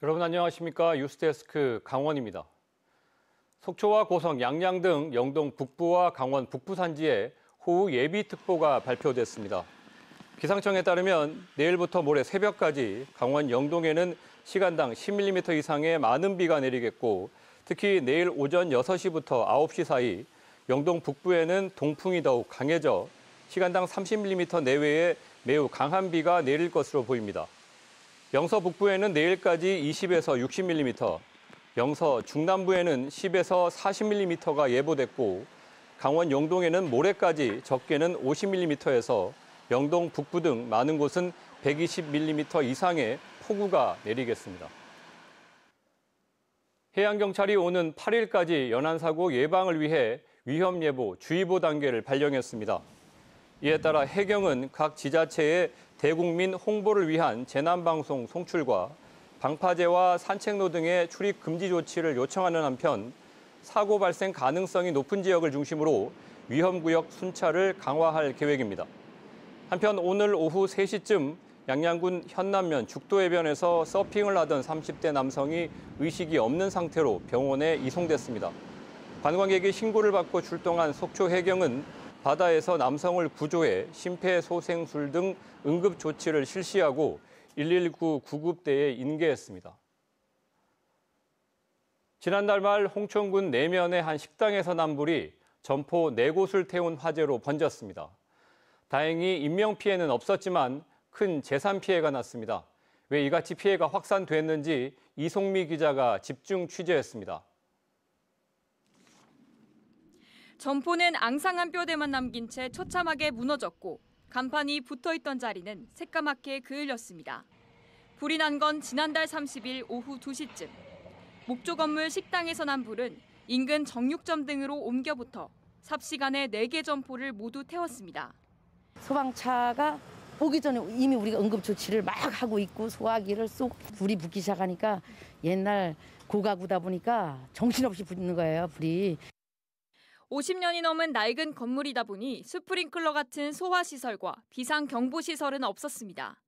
여러분 안녕하십니까? 뉴스데스크 강원입니다. 속초와 고성, 양양 등 영동 북부와 강원 북부 산지에 호우 예비특보가 발표됐습니다. 기상청에 따르면 내일부터 모레 새벽까지 강원 영동에는 시간당 10mm 이상의 많은 비가 내리겠고 특히 내일 오전 6시부터 9시 사이 영동 북부에는 동풍이 더욱 강해져 시간당 30mm 내외의 매우 강한 비가 내릴 것으로 보입니다. 영서 북부에는 내일까지 20에서 60mm, 영서 중남부에는 10에서 40mm가 예보됐고 강원 영동에는 모레까지 적게는 50mm에서 영동 북부 등 많은 곳은 120mm 이상의 폭우가 내리겠습니다. 해양경찰이 오는 8일까지 연안사고 예방을 위해 위험예보, 주의보 단계를 발령했습니다. 이에 따라 해경은 각 지자체에 대국민 홍보를 위한 재난방송 송출과 방파제와 산책로 등의 출입 금지 조치를 요청하는 한편 사고 발생 가능성이 높은 지역을 중심으로 위험구역 순찰을 강화할 계획입니다. 한편 오늘 오후 3시쯤 양양군 현남면 죽도해변에서 서핑을 하던 30대 남성이 의식이 없는 상태로 병원에 이송됐습니다. 관광객이 신고를 받고 출동한 속초해경은 바다에서 남성을 구조해 심폐소생술 등 응급 조치를 실시하고 119 구급대에 인계했습니다. 지난달 말 홍천군 내면의 한 식당에서 난 불이 점포 4곳을 태운 화재로 번졌습니다. 다행히 인명피해는 없었지만 큰 재산 피해가 났습니다. 왜 이같이 피해가 확산됐는지 이송미 기자가 집중 취재했습니다. 점포는 앙상한 뼈대만 남긴 채 처참하게 무너졌고 간판이 붙어있던 자리는 새까맣게 그을렸습니다. 불이 난 건 지난달 30일 오후 2시쯤. 목조 건물 식당에서 난 불은 인근 정육점 등으로 옮겨붙어 삽시간에 4개 점포를 모두 태웠습니다. 소방차가 오기 전에 이미 우리가 응급조치를 막 하고 있고 소화기를 쏙 불이 붙기 시작하니까 옛날 고가구다 보니까 정신없이 붙는 거예요, 불이. 50년이 넘은 낡은 건물이다 보니 스프링클러 같은 소화시설과 비상경보시설은 없었습니다.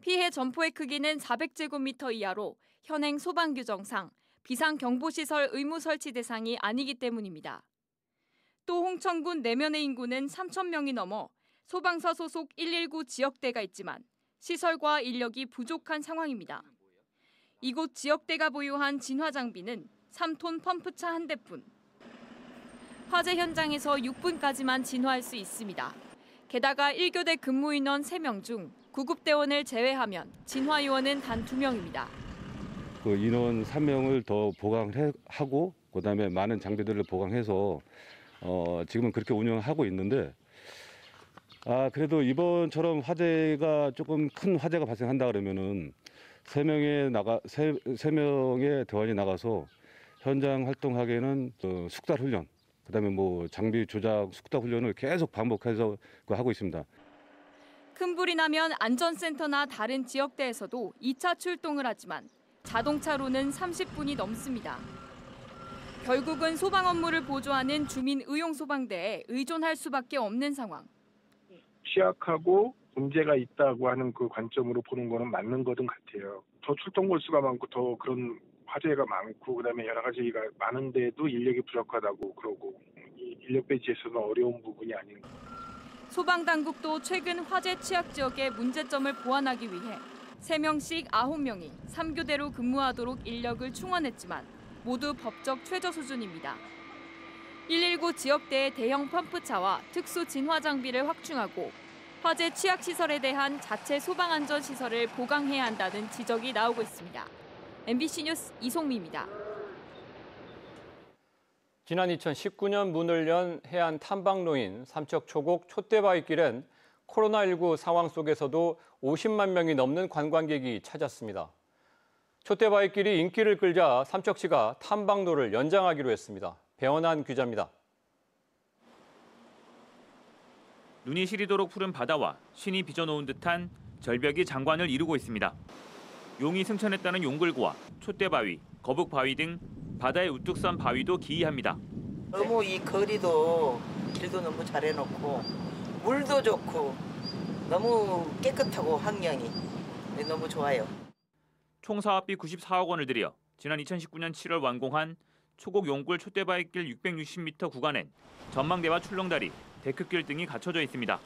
피해 점포의 크기는 400제곱미터 이하로 현행 소방규정상 비상경보시설 의무 설치 대상이 아니기 때문입니다. 또 홍천군 내면의 인구는 3,000명이 넘어 소방서 소속 119 지역대가 있지만 시설과 인력이 부족한 상황입니다. 이곳 지역대가 보유한 진화장비는 3톤 펌프차 1대뿐. 화재 현장에서 6분까지만 진화할 수 있습니다. 게다가 1교대 근무 인원 3명 중 구급대원을 제외하면 진화 요원은 단 2명입니다. 그 인원 3명을 더 보강하고 그다음에 많은 장비들을 보강해서 지금은 그렇게 운영하고 있는데 그래도 이번처럼 화재가 조금 큰 화재가 발생한다 그러면은 3명의 대원이 나가서 현장 활동하기에는 숙달 훈련 그다음에 장비 조작 숙달 훈련을 계속 반복해서 하고 있습니다. 큰 불이 나면 안전센터나 다른 지역대에서도 2차 출동을 하지만 자동차로는 30분이 넘습니다. 결국은 소방 업무를 보조하는 주민의용소방대에 의존할 수밖에 없는 상황. 취약하고 문제가 있다고 하는 그 관점으로 보는 거는 맞는 거든 같아요. 더 출동 골수가 많고 더 그런 화재가 많고 그다음에 여러 가지가 많은데도 인력이 부족하다고 그러고 이 인력 배치에서는 어려운 부분이 아닌가. 소방당국도 최근 화재 취약 지역의 문제점을 보완하기 위해 3명씩 9명이 3교대로 근무하도록 인력을 충원했지만 모두 법적 최저 수준입니다. 119 지역대의 대형 펌프차와 특수 진화 장비를 확충하고 화재 취약 시설에 대한 자체 소방안전 시설을 보강해야 한다는 지적이 나오고 있습니다. MBC 뉴스 이송미입니다. 지난 2019년 문을 연 해안 탐방로인 삼척초곡 촛대바위길엔 코로나19 상황 속에서도 50만 명이 넘는 관광객이 찾았습니다. 촛대바위길이 인기를 끌자 삼척시가 탐방로를 연장하기로 했습니다. 배원한 기자입니다. 눈이 시리도록 푸른 바다와 신이 빚어놓은 듯한 절벽이 장관을 이루고 있습니다. 용이 승천했다는 용굴고와 촛대바위, 거북바위 등 바다의 우뚝 선 바위도 기이합니다. 너무 이 거리도 길도 너무 잘 해놓고 물도 좋고 너무 깨끗하고 환경이 너무 좋아요. 총 사업비 94억 원을 들여 지난 2019년 7월 완공한 초곡 용굴 촛대바위길 660m 구간엔 전망대와 출렁다리, 데크길 등이 갖춰져 있습니다.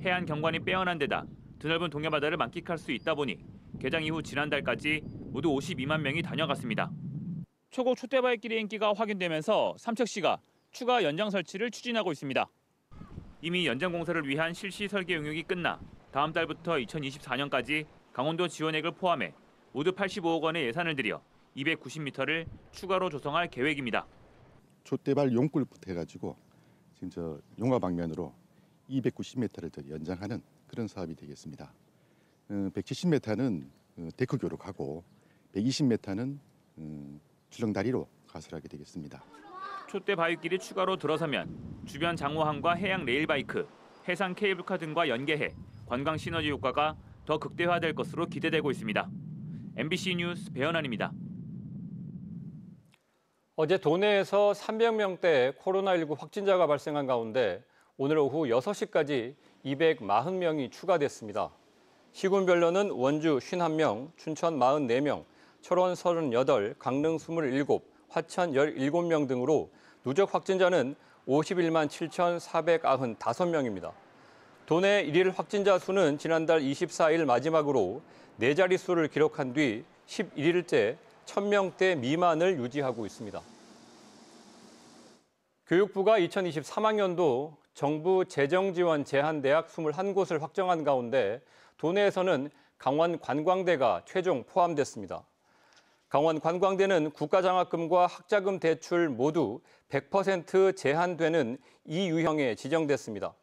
해안 경관이 빼어난 데다 드넓은 동해바다를 만끽할 수 있다 보니 개장 이후 지난달까지 모두 52만 명이 다녀갔습니다. 초곡 촛대바위길의 인기가 확인되면서 삼척시가 추가 연장 설치를 추진하고 있습니다. 이미 연장 공사를 위한 실시 설계 용역이 끝나 다음 달부터 2024년까지 강원도 지원액을 포함해 모두 85억 원의 예산을 들여 290m를 추가로 조성할 계획입니다. 촛대발 용굴부터 해가지고 지금 저 용화 방면으로 290m를 더 연장하는 그런 사업이 되겠습니다. 170m는 데크 교록하고 120m는 출렁다리로 가설하게 되겠습니다. 촛대바위길이 추가로 들어서면 주변 장호항과 해양 레일바이크, 해상 케이블카 등과 연계해 관광 시너지 효과가 더 극대화될 것으로 기대되고 있습니다. MBC 뉴스 배현환입니다. 어제 도내에서 300명대 코로나19 확진자가 발생한 가운데 오늘 오후 6시까지 240명이 추가됐습니다. 시군별로는 원주 51명, 춘천 44명, 철원 38, 강릉 27, 화천 17명 등으로 누적 확진자는 51만 7,495명입니다. 도내 일일 확진자 수는 지난달 24일 마지막으로 4자릿수를 기록한 뒤 11일째 1,000명대 미만을 유지하고 있습니다. 교육부가 2023학년도 정부 재정지원 제한대학 21곳을 확정한 가운데 도내에서는 강원 관광대가 최종 포함됐습니다. 강원 관광대는 국가장학금과 학자금 대출 모두 100% 제한되는 이 유형에 지정됐습니다.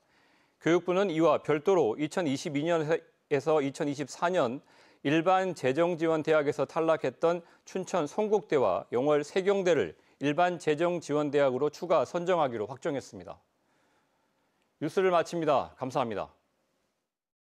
교육부는 이와 별도로 2022년에서 2024년 일반 재정지원 대학에서 탈락했던 춘천 송국대와 영월 세경대를 일반 재정지원 대학으로 추가 선정하기로 확정했습니다. 뉴스를 마칩니다. 감사합니다.